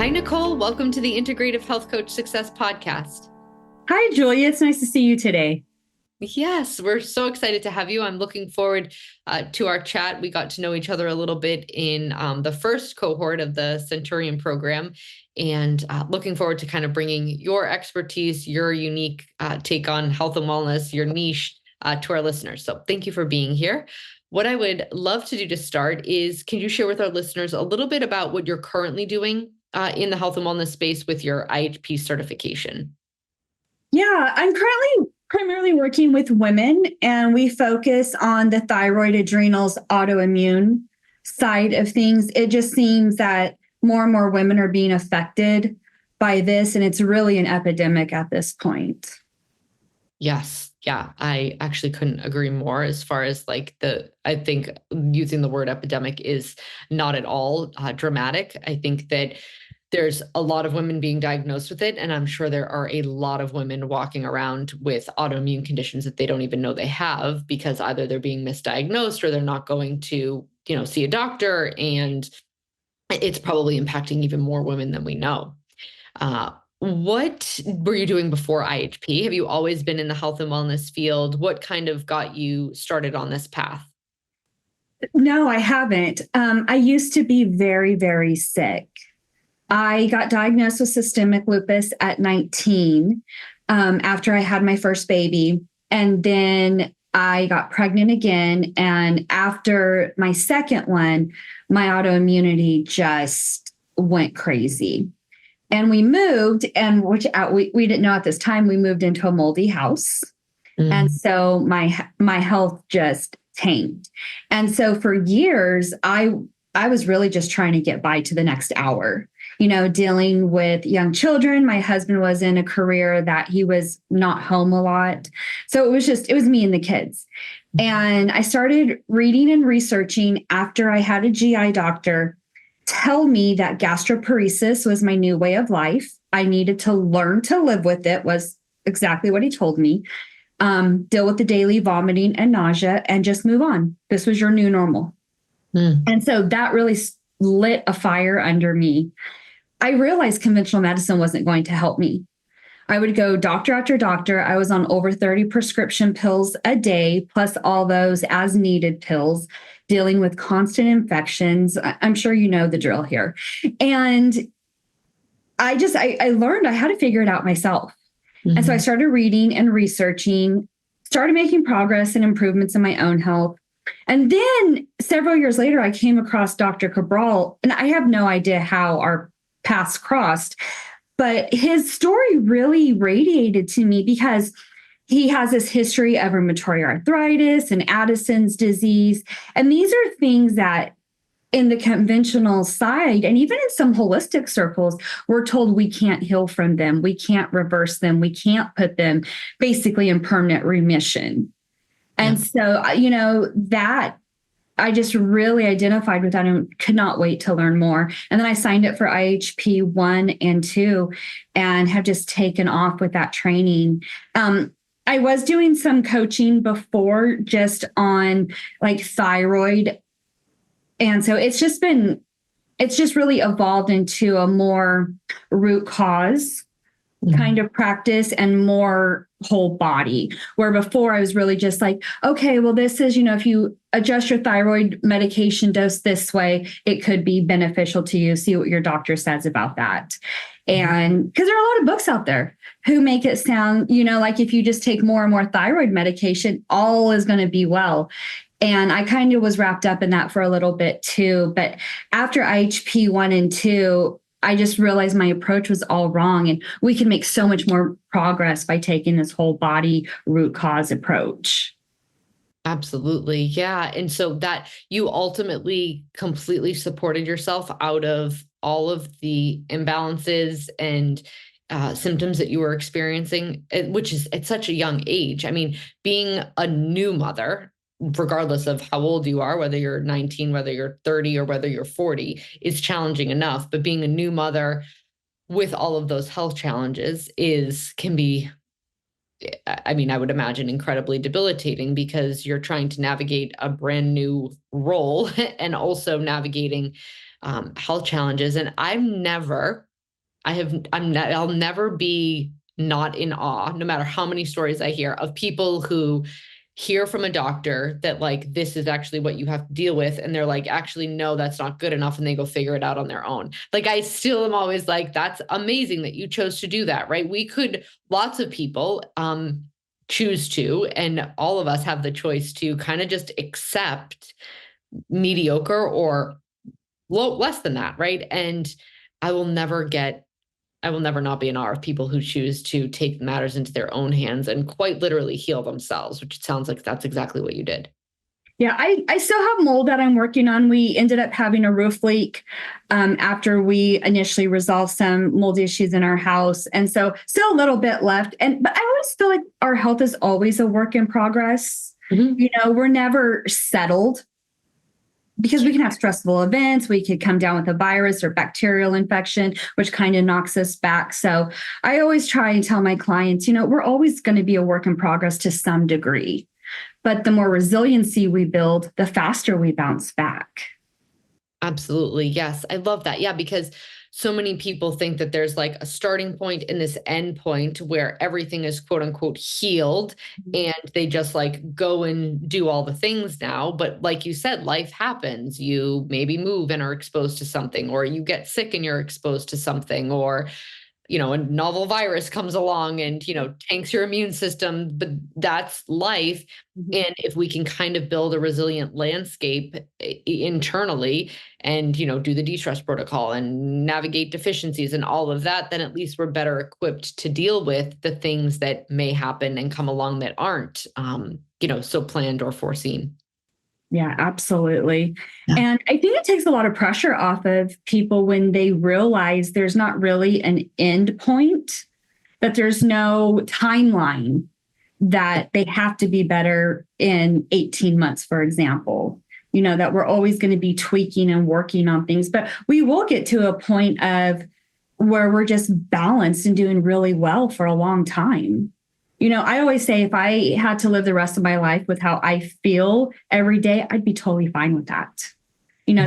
Hi, Nicole. Welcome to the Integrative Health Coach Success Podcast. Hi, Julia. It's nice to see you today. Yes, we're so excited to have you. I'm looking forward to our chat. We got to know each other a little bit in the first cohort of the Centurion program, and looking forward to kind of bringing your expertise, your unique take on health and wellness, your niche to our listeners. So thank you for being here. What I would love to do to start is, can you share with our listeners a little bit about what you're currently doing in the health and wellness space with your IHP certification? Yeah, I'm currently primarily working with women, and we focus on the thyroid, adrenals, autoimmune side of things. It just seems that more and more women are being affected by this, and it's really an epidemic at this point. Yes. Yeah. I actually couldn't agree more as far as I think using the word epidemic is not at all dramatic. I think that there's a lot of women being diagnosed with it. And I'm sure there are a lot of women walking around with autoimmune conditions that they don't even know they have, because either they're being misdiagnosed or they're not going to, see a doctor. And it's probably impacting even more women than we know. What were you doing before IHP? Have you always been in the health and wellness field? What kind of got you started on this path? No, I haven't. I used to be very, very sick. I got diagnosed with systemic lupus at 19 after I had my first baby. And then I got pregnant again. And after my second one, my autoimmunity just went crazy. And we moved, and we didn't know at this time, we moved into a moldy house. And so my health just tanked. And so for years, I was really just trying to get by to the next hour, dealing with young children. My husband was in a career that he was not home a lot. So it was me and the kids. And I started reading and researching after I had a GI doctor tell me that gastroparesis was my new way of life. I needed to learn to live with it, was exactly what he told me. Deal with the daily vomiting and nausea and just move on. This was your new normal. And so that really lit a fire under me. I realized conventional medicine wasn't going to help me. I would go doctor after doctor. I was on over 30 prescription pills a day, plus all those as needed pills, dealing with constant infections. I'm sure you know the drill here. And I learned I had to figure it out myself. And so I started reading and researching, started making progress and improvements in my own health. And then several years later, I came across Dr. Cabral, and I have no idea how our paths crossed, but his story really radiated to me because he has this history of rheumatoid arthritis and Addison's disease. And these are things that in the conventional side, and even in some holistic circles, we're told we can't heal from them. We can't reverse them. We can't put them basically in permanent remission. And so, that I just really identified with that and could not wait to learn more. And then I signed up for IHP 1 and 2 and have just taken off with that training. I was doing some coaching before just on like thyroid. And so it's just really evolved into a more root cause kind of practice and more whole body, where before I was really just like, okay, well, this is, if you adjust your thyroid medication dose this way, it could be beneficial to you. See what your doctor says about that. And because there are a lot of books out there who make it sound, like if you just take more and more thyroid medication, all is going to be well. And I kind of was wrapped up in that for a little bit too. But after IHP 1 and 2, I just realized my approach was all wrong. And we can make so much more progress by taking this whole body root cause approach. Absolutely. Yeah. And so that you ultimately completely supported yourself out of all of the imbalances and symptoms that you were experiencing, which is at such a young age. I mean, being a new mother, regardless of how old you are, whether you're 19, whether you're 30, or whether you're 40, is challenging enough. But being a new mother with all of those health challenges can be, I mean, I would imagine incredibly debilitating, because you're trying to navigate a brand new role and also navigating health challenges. And I've never I'll never be not in awe, no matter how many stories I hear of people who hear from a doctor that like this is actually what you have to deal with, and they're like, actually no, that's not good enough, and they go figure it out on their own. Like, I still am always like, that's amazing that you chose to do that, right? We could, lots of people choose to, and all of us have the choice to kind of just accept mediocre or less than that, right? And I will never get I will never not be in awe of people who choose to take matters into their own hands and quite literally heal themselves, which it sounds like that's exactly what you did. Yeah, I still have mold that I'm working on. We ended up having a roof leak after we initially resolved some mold issues in our house. And so still a little bit left. But I always feel like our health is always a work in progress. Mhm. We're never settled because we can have stressful events. We could come down with a virus or bacterial infection, which kind of knocks us back. So I always try and tell my clients, we're always going to be a work in progress to some degree. But the more resiliency we build, the faster we bounce back. Absolutely. Yes. I love that. Yeah. Because so many people think that there's like a starting point and this end point where everything is quote unquote healed and they just like go and do all the things now. But like you said, life happens. You maybe move and are exposed to something, or you get sick and you're exposed to something, or a novel virus comes along and, tanks your immune system, but that's life. And if we can kind of build a resilient landscape internally and, do the de-stress protocol and navigate deficiencies and all of that, then at least we're better equipped to deal with the things that may happen and come along that aren't, so planned or foreseen. Yeah, absolutely. Yeah. And I think it takes a lot of pressure off of people when they realize there's not really an end point, that there's no timeline, that they have to be better in 18 months, for example. That we're always going to be tweaking and working on things, but we will get to a point of where we're just balanced and doing really well for a long time. I always say if I had to live the rest of my life with how I feel every day, I'd be totally fine with that.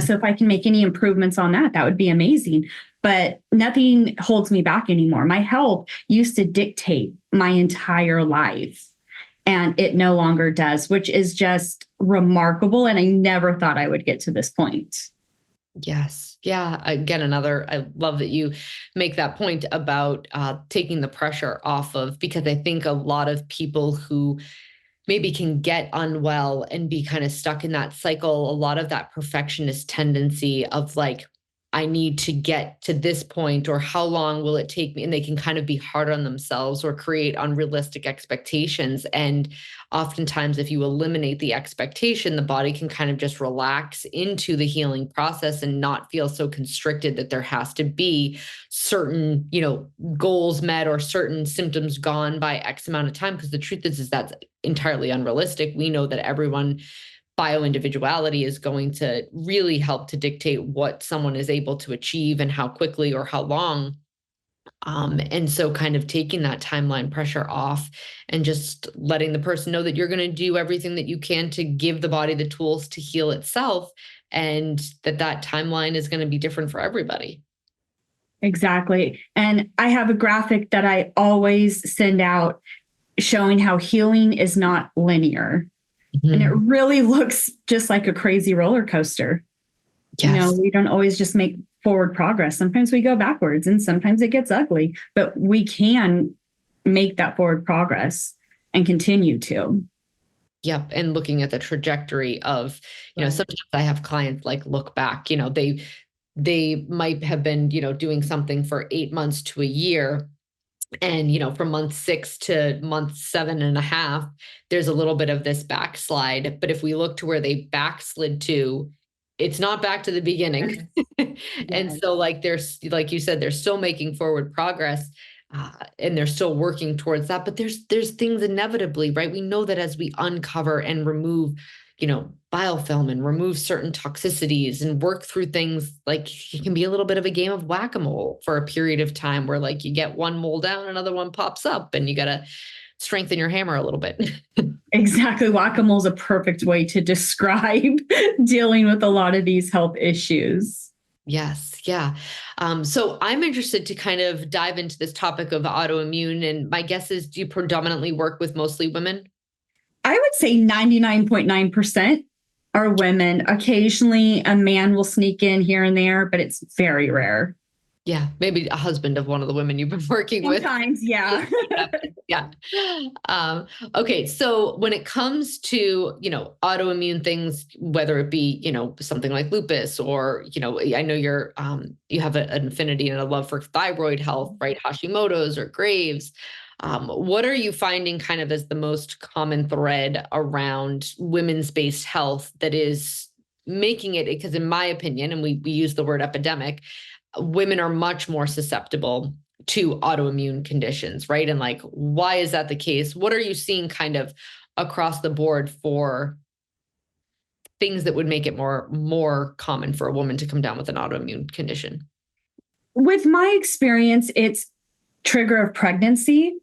So if I can make any improvements on that, that would be amazing. But nothing holds me back anymore. My health used to dictate my entire life, and it no longer does, which is just remarkable. And I never thought I would get to this point. Yes. Yeah. Again, I love that you make that point about taking the pressure off of, because I think a lot of people who maybe can get unwell and be kind of stuck in that cycle, a lot of that perfectionist tendency of like, I need to get to this point, or how long will it take me? And they can kind of be hard on themselves or create unrealistic expectations. And oftentimes, if you eliminate the expectation, the body can kind of just relax into the healing process and not feel so constricted that there has to be certain, goals met or certain symptoms gone by X amount of time. Because the truth is that's entirely unrealistic. We know that everyone bioindividuality is going to really help to dictate what someone is able to achieve and how quickly or how long. And so kind of taking that timeline pressure off and just letting the person know that you're going to do everything that you can to give the body the tools to heal itself, and that timeline is going to be different for everybody. Exactly. And I have a graphic that I always send out showing how healing is not linear. And it really looks just like a crazy roller coaster. Yes. We don't always just make forward progress. Sometimes we go backwards and sometimes it gets ugly, but we can make that forward progress and continue to. Yep. And looking at the trajectory of, Right. sometimes I have clients like look back, they might have been, doing something for 8 months to a year. And, from month 6 to month 7.5, there's a little bit of this backslide. But if we look to where they backslid to, it's not back to the beginning. And so like, there's, like you said, they're still making forward progress. And they're still working towards that. But there's things inevitably, right? We know that as we uncover and remove, biofilm and remove certain toxicities and work through things, like it can be a little bit of a game of whack-a-mole for a period of time where like you get one mole down, another one pops up, and you got to strengthen your hammer a little bit. Exactly. Whack-a-mole is a perfect way to describe dealing with a lot of these health issues. Yes. Yeah. So I'm interested to kind of dive into this topic of autoimmune. And my guess is, do you predominantly work with mostly women? I would say 99.9% are women. Occasionally, a man will sneak in here and there, but it's very rare. Yeah. Maybe a husband of one of the women you've been working with. Sometimes, yeah. Yeah. Um, okay. So when it comes to, autoimmune things, whether it be, something like lupus or, I know you have an affinity and a love for thyroid health, right? Hashimoto's or Graves. What are you finding kind of as the most common thread around women's based health that is making it? Because in my opinion, and we use the word epidemic, women are much more susceptible to autoimmune conditions, right? And like, why is that the case? What are you seeing kind of across the board for things that would make it more common for a woman to come down with an autoimmune condition? With my experience, it's trigger of pregnancy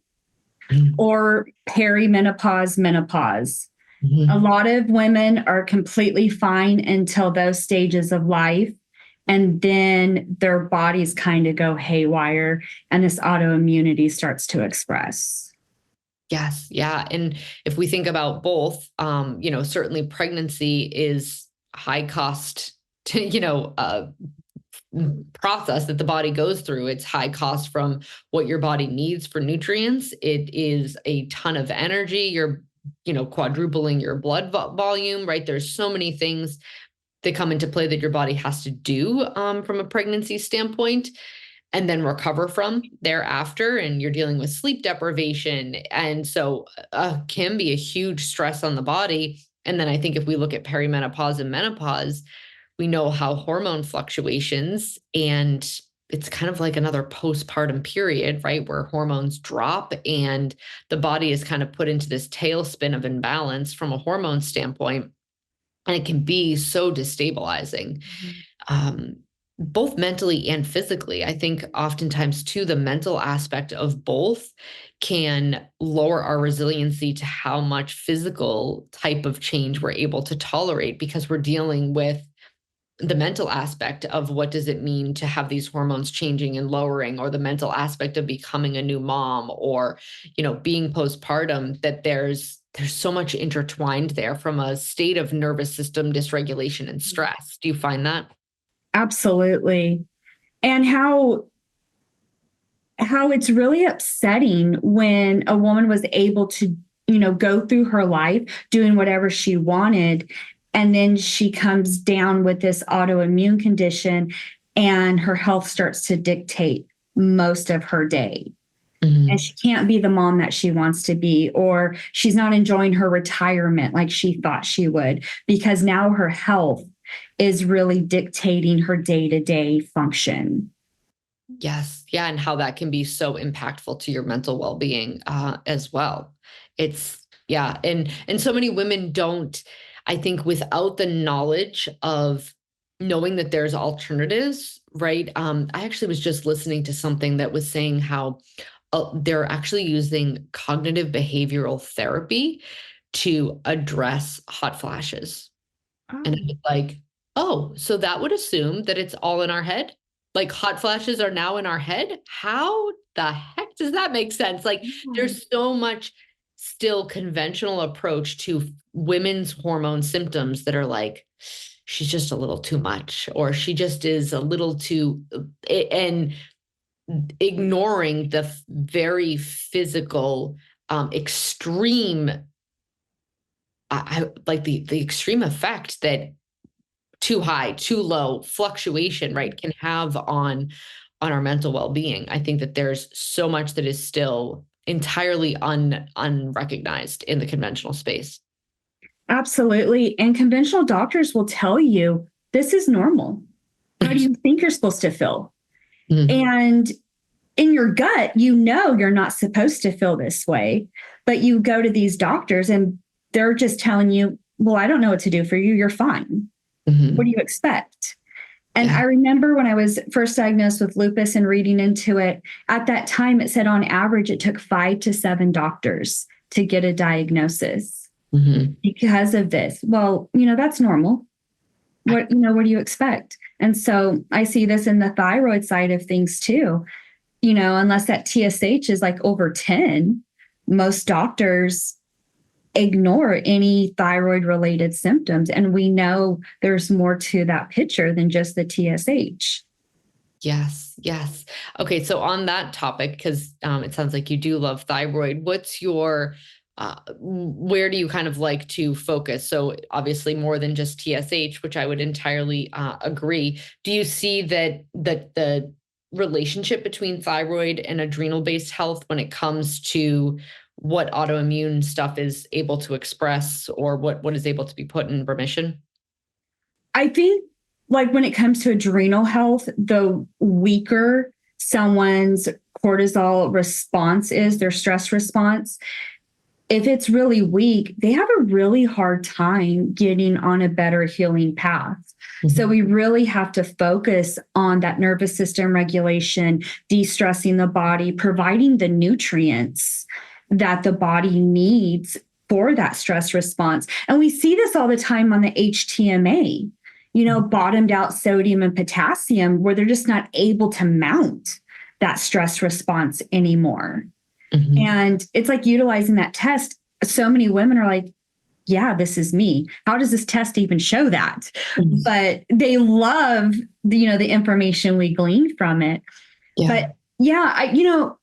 or perimenopause, menopause. A Mhm. lot of women are completely fine until those stages of life. And then their bodies kind of go haywire and this autoimmunity starts to express. Yes, yeah. And if we think about both, certainly pregnancy is high cost to, process that the body goes through. It's high cost from what your body needs for nutrients. It is a ton of energy. You're, quadrupling your blood volume, right? There's so many things that come into play that your body has to do from a pregnancy standpoint and then recover from thereafter. And you're dealing with sleep deprivation. And so can be a huge stress on the body. And then I think if we look at perimenopause and menopause, we know how hormone fluctuations and it's kind of like another postpartum period, right? Where hormones drop and the body is kind of put into this tailspin of imbalance from a hormone standpoint. And it can be so destabilizing, um, both mentally and physically. I think oftentimes, too, the mental aspect of both can lower our resiliency to how much physical type of change we're able to tolerate because we're dealing with the mental aspect of what does it mean to have these hormones changing and lowering, or the mental aspect of becoming a new mom, or being postpartum, that there's so much intertwined there from a state of nervous system dysregulation and stress. Do you find that? Absolutely. And how it's really upsetting when a woman was able to, go through her life doing whatever she wanted. And then she comes down with this autoimmune condition and her health starts to dictate most of her day. And Mhm. she can't be the mom that she wants to be, or she's not enjoying her retirement like she thought she would, because now her health is really dictating her day to day function. Yes. Yeah. And how that can be so impactful to your mental well-being as well. Yeah. And so many women don't, I think, without the knowledge of knowing that there's alternatives, right? I actually was just listening to something that was saying how they're actually using cognitive behavioral therapy to address hot flashes. And Oh, it's like, oh, so that would assume that it's all in our head? Like hot flashes are now in our head? How the heck does that make sense? Like yeah. there's so much still conventional approach to women's hormone symptoms that are like, she's just a little too much, or she just is a little too, and ignoring the very physical, extreme, like the extreme effect that too high, too low fluctuation, right, can have on our mental well-being. I think that there's so much that is still entirely unrecognized in the conventional space. Absolutely. And conventional doctors will tell you this is normal. How do you think you're supposed to feel? Mhm. And in your gut, you're not supposed to feel this way, but you go to these doctors and they're just telling you, well, I don't know what to do for you. You're fine. What do Mhm. you expect? And I Yeah. remember when I was first diagnosed with lupus and reading into it, at that time, it said on average, it took 5 to 7 doctors to get a diagnosis Mhm. because of this. Well, that's normal. What do you expect? And so I see this in the thyroid side of things too. Unless that TSH is like over 10, most doctors ignore any thyroid related symptoms. And we know there's more to that picture than just the TSH. Yes, yes. Okay, so on that topic, because it sounds like you do love thyroid, what's your where do you kind of like to focus? So obviously more than just TSH, which I would entirely agree. Do you see that the relationship between thyroid and adrenal based health when it comes to what autoimmune stuff is able to express or what is able to be put in remission? I think, like, when it comes to adrenal health, the weaker someone's cortisol response is, their stress response, if it's really weak, they have a really hard time getting on a better healing path. Mm-hmm. So we really have to focus on that nervous system regulation, de-stressing the body, providing the nutrients that the body needs for that stress response. And we see this all the time on the HTMA, bottomed out sodium and potassium, where they're just not able to mount that stress response anymore. Mm-hmm. And it's like utilizing that test. So many women are like, yeah, this is me. How does this test even show that? Mm-hmm. But they love the information we glean from it. Yeah. But yeah,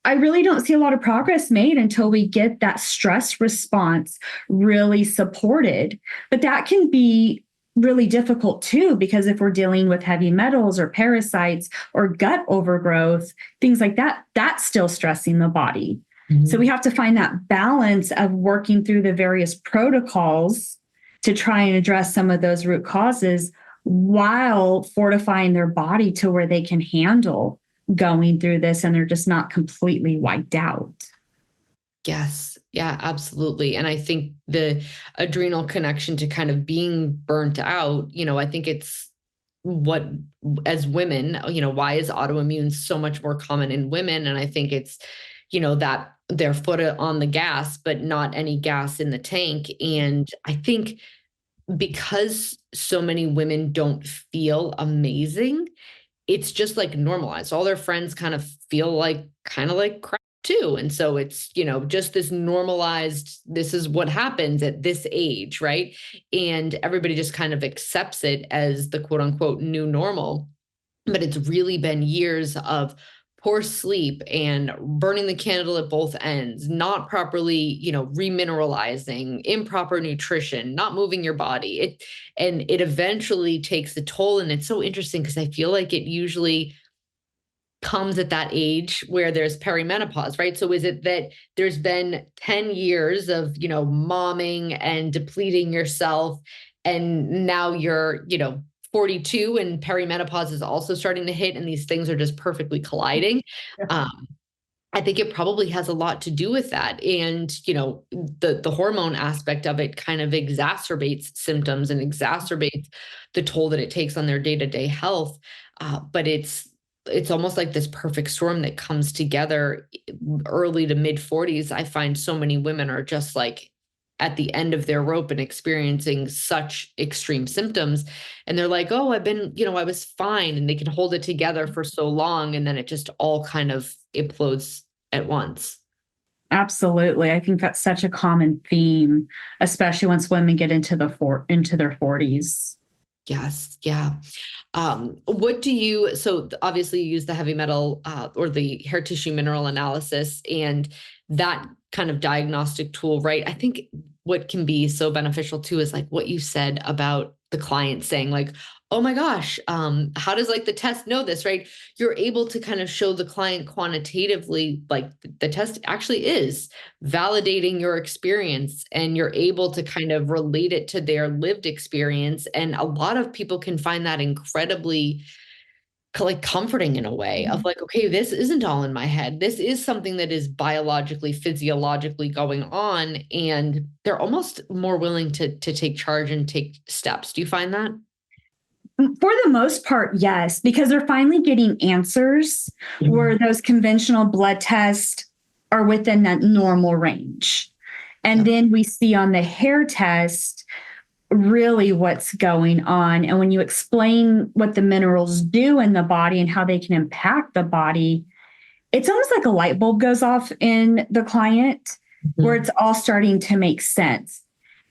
I really don't see a lot of progress made until we get that stress response really supported. But that can be really difficult too, because if we're dealing with heavy metals or parasites or gut overgrowth, things like that, that's still stressing the body. Mm-hmm. So we have to find that balance of working through the various protocols to try and address some of those root causes while fortifying their body to where they can handle going through this and they're just not completely wiped out. Yes. Yeah, absolutely. And I think the adrenal connection to kind of being burnt out, I think it's what, as women, why is autoimmune so much more common in women? And I think it's, that their foot on the gas, but not any gas in the tank. And I think because so many women don't feel amazing, it's just like normalized. All their friends kind of feel like crap too. And so it's, just this normalized, this is what happens at this age, right? And everybody just kind of accepts it as the quote unquote new normal. But it's really been years of poor sleep and burning the candle at both ends, not properly, remineralizing, improper nutrition, not moving your body. It eventually takes a toll. And it's so interesting because I feel like it usually comes at that age where there's perimenopause, right? So is it that there's been 10 years of, momming and depleting yourself, and now you're, 42 and perimenopause is also starting to hit, and these things are just perfectly colliding? I think it probably has a lot to do with that. And, the hormone aspect of it kind of exacerbates symptoms and exacerbates the toll that it takes on their day-to-day health. But it's almost like this perfect storm that comes together early to mid 40s. I find so many women are just like at the end of their rope and experiencing such extreme symptoms. And they're like, oh, I was fine. And they can hold it together for so long. And then it just all kind of implodes at once. Absolutely. I think that's such a common theme, especially once women get into their 40s. Yes. Yeah. So obviously you use the heavy metal or the hair tissue mineral analysis and that kind of diagnostic tool, right? I think what can be so beneficial too is like what you said about the client saying like, oh my gosh, how does like the test know this, right? You're able to kind of show the client quantitatively, like the test actually is validating your experience, and you're able to kind of relate it to their lived experience. And a lot of people can find that incredibly like comforting in a way of like, okay, this isn't all in my head. This is something that is biologically, physiologically going on. And they're almost more willing to take charge and take steps. Do you find that? For the most part, yes, because they're finally getting answers where those conventional blood tests are within that normal range. And then we see on the hair test, really what's going on. And when you explain what the minerals do in the body and how they can impact the body, it's almost like a light bulb goes off in the client where Mhm. it's all starting to make sense.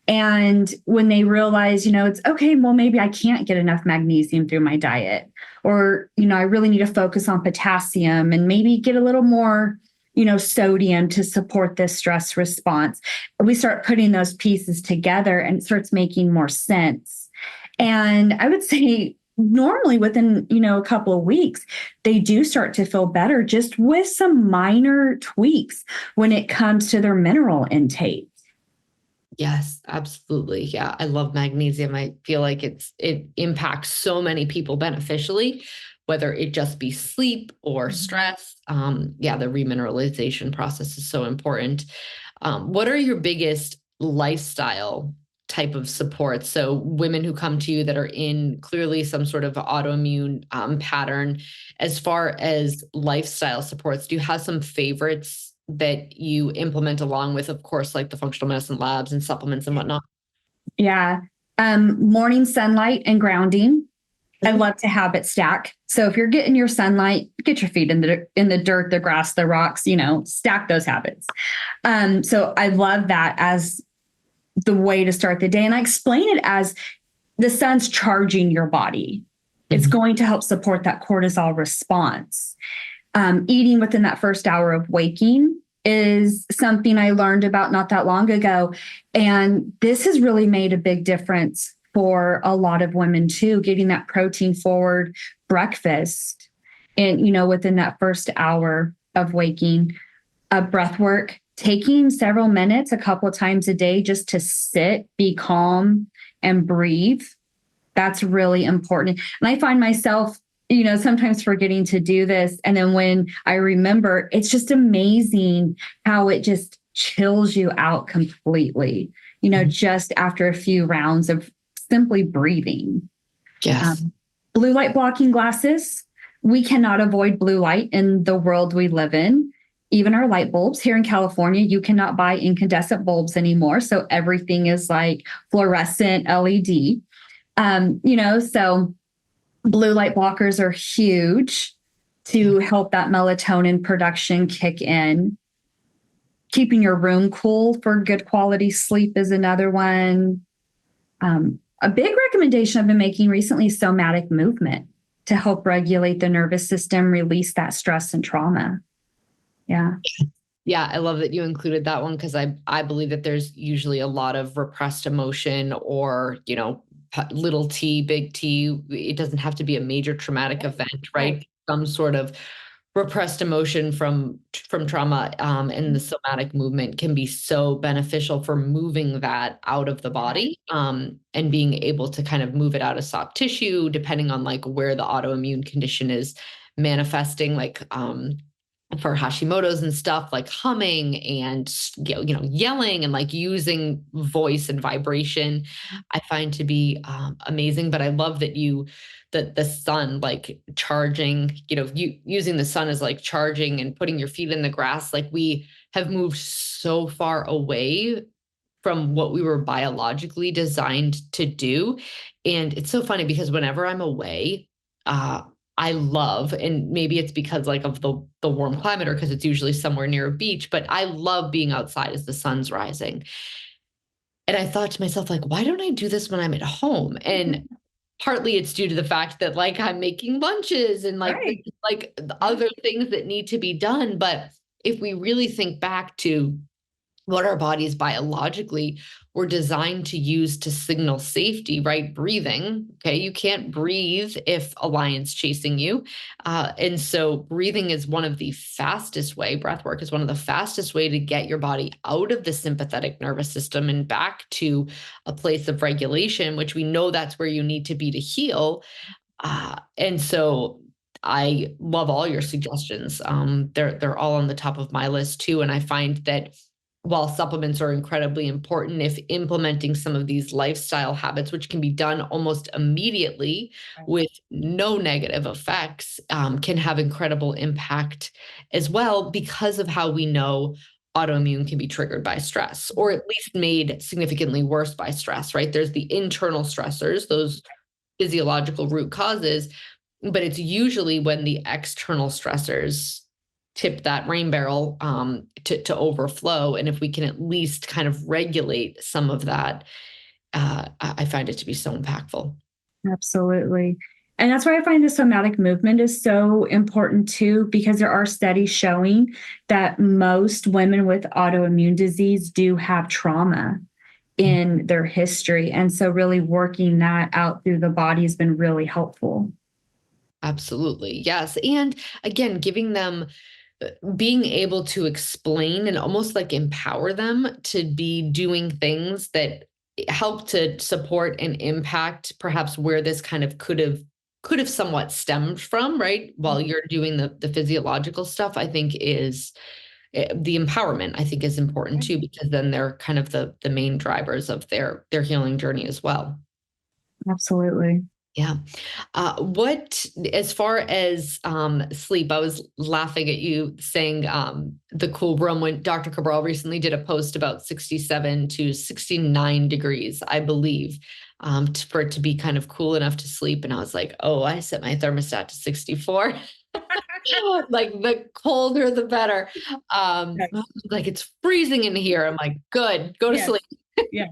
And when they realize, it's okay, well, maybe I can't get enough magnesium through my diet, or, I really need to focus on potassium and maybe get a little more, sodium to support this stress response. We start putting those pieces together and it starts making more sense. And I would say, normally within a couple of weeks they do start to feel better just with some minor tweaks when it comes to their mineral intake. Yes, absolutely. Yeah, I love magnesium. I feel like it impacts so many people beneficially, whether it just be sleep or stress. Yeah, the remineralization process is so important. What are your biggest lifestyle type of support? So women who come to you that are in clearly some sort of autoimmune pattern, as far as lifestyle supports, do you have some favorites that you implement along with, of course, like the functional medicine labs and supplements and whatnot? Yeah. Morning sunlight and grounding. I Mhm. love to habit stack. So if you're getting your sunlight, get your feet in the dirt, the grass, the rocks, stack those habits. So I love that as the way to start the day. And I explain it as the sun's charging your body. It's Mhm. going to help support that cortisol response. Eating within that first hour of waking is something I learned about not that long ago. And this has really made a big difference for a lot of women too, getting that protein forward breakfast and, within that first hour of waking. Breath work, taking several minutes a couple of times a day just to sit, be calm, and breathe. That's really important. And I find myself, sometimes forgetting to do this. And then when I remember, it's just amazing how it just chills you out completely, Mhm. just after a few rounds of simply breathing. Yes. Um, Blue light blocking glasses. We cannot avoid blue light in the world we live in. Even our light bulbs here in California, you cannot buy incandescent bulbs anymore. So everything is like fluorescent LED. So blue light blockers are huge Yeah. to help that melatonin production kick in. Keeping your room cool for good quality sleep is another one. A big recommendation I've been making recently is somatic movement to help regulate the nervous system, release that stress and trauma. Yeah. Yeah, I love that you included that one because I believe that there's usually a lot of repressed emotion or, little T, big T. It doesn't have to be a major traumatic event, Right. right? Some sort of repressed emotion from trauma, and the somatic movement can be so beneficial for moving that out of the body, and being able to kind of move it out of soft tissue, depending on like where the autoimmune condition is manifesting, like for Hashimoto's and stuff, like humming and yelling and like using voice and vibration, I find to be amazing. But I love that the sun, like charging, you using the sun as like charging and putting your feet in the grass. Like we have moved so far away from what we were biologically designed to do. And it's so funny because whenever I'm away, uh, I love, and maybe it's because like of the warm climate or because it's usually somewhere near a beach, but I love being outside as the sun's rising. And I thought to myself, like, why don't I do this when I'm at home? And partly it's due to the fact that like I'm making lunches and like this Right. is like the Yeah. other things that need to be done. But if we really think back to what our bodies biologically were designed to use to signal safety, right? Breathing. Okay. You can't breathe if a lion's chasing you. And so breathing is one of the fastest way, breath work is one of the fastest way to get your body out of the sympathetic nervous system and back to a place of regulation, which we know that's where you need to be to heal. And so I love all your suggestions. They're all on the top of my list too. And I find that while supplements are incredibly important, if implementing some of these lifestyle habits, which can be done almost immediately with no negative effects, can have incredible impact as well because of how we know autoimmune can be triggered by stress, or at least made significantly worse by stress, right? There's the internal stressors, those physiological root causes, but it's usually when the external stressors tip that rain barrel to overflow. And if we can at least kind of regulate some of that, I find it to be so impactful. Absolutely. And that's why I find the somatic movement is so important too, because there are studies showing that most women with autoimmune disease do have trauma in their history. And so, really working that out through the body has been really helpful. Absolutely. Yes. And again, giving them being able to explain and almost like empower them to be doing things that help to support and impact perhaps where this kind of could have somewhat stemmed from, right? While you're doing the physiological stuff, I think is the empowerment, I think, is important too, because then they're kind of the main drivers of their healing journey as well. Absolutely. Yeah. What, as far as sleep, I was laughing at you saying the cool room when Dr. Cabral recently did a post about 67 to 69 degrees, I believe, for it to be kind of cool enough to sleep. And I was like, oh, I set my thermostat to 64. Like the colder, the better. Yes. Like it's freezing in here. I'm like, good, go to Yes. sleep. Yeah.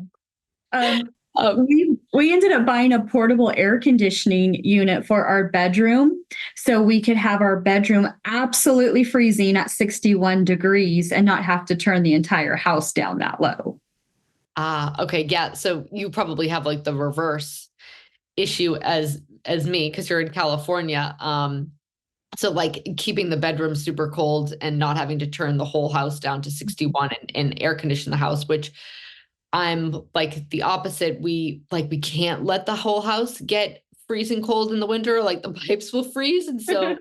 Um, Um, we ended up buying a portable air conditioning unit for our bedroom so we could have our bedroom absolutely freezing at 61 degrees and not have to turn the entire house down that low. okay, yeah. So you probably have like the reverse issue as me because you're in California. So like keeping the bedroom super cold and not having to turn the whole house down to 61 and air condition the house, which I'm like the opposite. We can't let the whole house get freezing cold in the winter, like the pipes will freeze. And so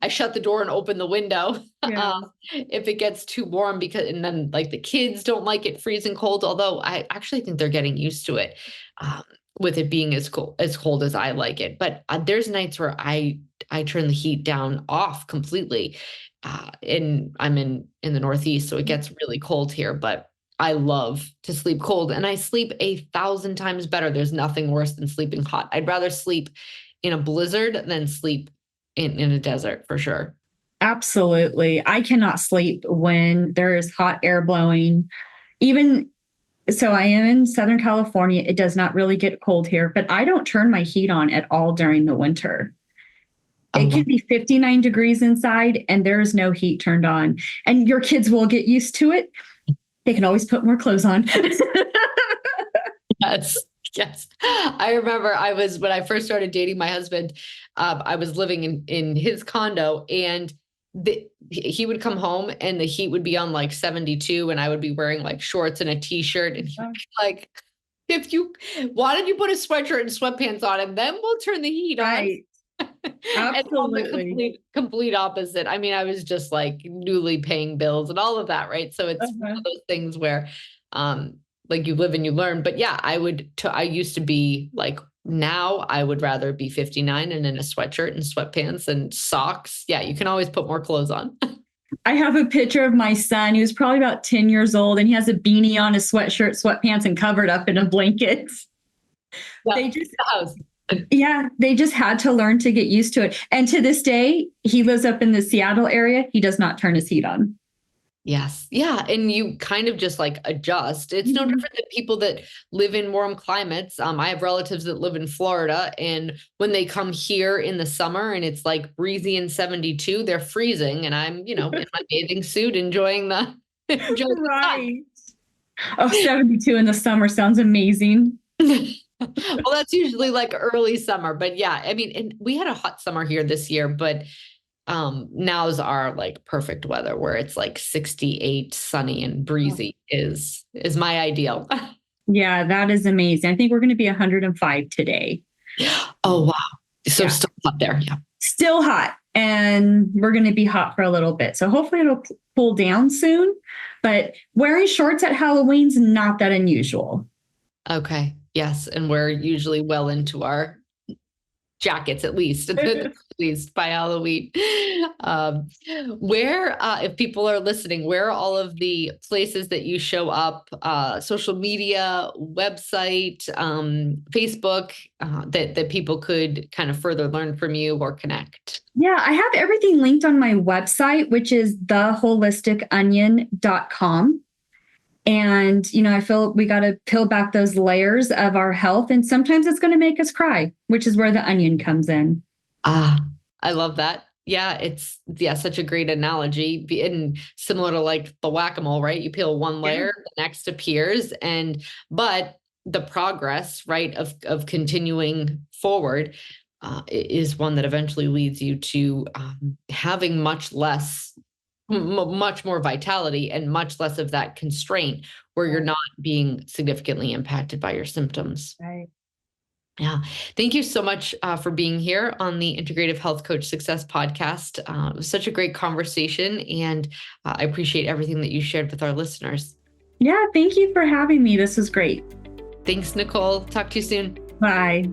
I shut the door and open the window Yeah. if it gets too warm because and then like the kids don't like it freezing cold, although I actually think they're getting used to it um, with it being as cold as I like it. But there's nights where I turn the heat down off completely. And I'm in the Northeast, so it gets really cold here, but I love to sleep cold and I sleep 1,000 times better. There's nothing worse than sleeping hot. I'd rather sleep in a blizzard than sleep in a desert for sure. Absolutely. I cannot sleep when there is hot air blowing. Even so, I am in Southern California. It does not really get cold here, but I don't turn my heat on at all during the winter. Oh, It wow. can be 59 degrees inside and there is no heat turned on. And your kids will get used to it. They can always put more clothes on. Yes. Yes. I remember when I first started dating my husband, I was living in his condo and he would come home and the heat would be on like 72 and I would be wearing like shorts and a t-shirt and he would be like, why did you put a sweatshirt and sweatpants on and then we'll turn the heat on? Right. And I'm the Absolutely. complete opposite. I mean, I was just like newly paying bills and all of that, right? So it's one Uh-huh. of those things where um like you live and you learn. But yeah, I used to be like now I would rather be 59 and in a sweatshirt and sweatpants and socks. Yeah, you can always put more clothes on. I have a picture of my son who's probably about 10 years old and he has a beanie on, a sweatshirt, sweatpants, and covered up in a blanket. Yeah, They just, the house. yeah, they just had to learn to get used to it. And to this day, he lives up in the Seattle area. He does not turn his heat on. Yes. Yeah. And you kind of just like adjust. It's no Mhm. different than people that live in warm climates. I have relatives that live in Florida, and when they come here in the summer and it's like breezy and 72, they're freezing. And I'm, in my bathing suit enjoying the enjoying the Right. Oh, 72 in the summer sounds amazing. sun. Well, that's usually like early summer, but yeah, I mean, and we had a hot summer here this year, but now's our like perfect weather where it's like 68 sunny and breezy is my ideal. Yeah, that is amazing. I think we're going to be 105 today. Oh wow. So Yeah, still up there. Yeah. still hot. And we're going to be hot for a little bit. So hopefully it'll cool down soon. But wearing shorts at Halloween's not that unusual. Okay. Yes. And we're usually well into our jackets at least, at the least by Halloween. Um, where, if people are listening, where are all of the places that you show up, social media, website, Facebook, that people could kind of further learn from you or connect? Yeah, I have everything linked on my website, which is theholisticononion.com. And, I feel we got to peel back those layers of our health. And sometimes it's going to make us cry, which is where the onion comes in. Ah, I love that. Yeah, such a great analogy. And similar to like the whack-a-mole, right? You peel one layer, the next appears, but the progress, right, of continuing forward is one that eventually leads you to having much less, much more vitality and much less of that constraint where you're not being significantly impacted by your symptoms. Right. Yeah. Thank you so much for being here on the Integrative Health Coach Success Podcast. It was such a great conversation, and I appreciate everything that you shared with our listeners. Yeah, thank you for having me. This was great. Thanks, Nicole. Talk to you soon. Bye.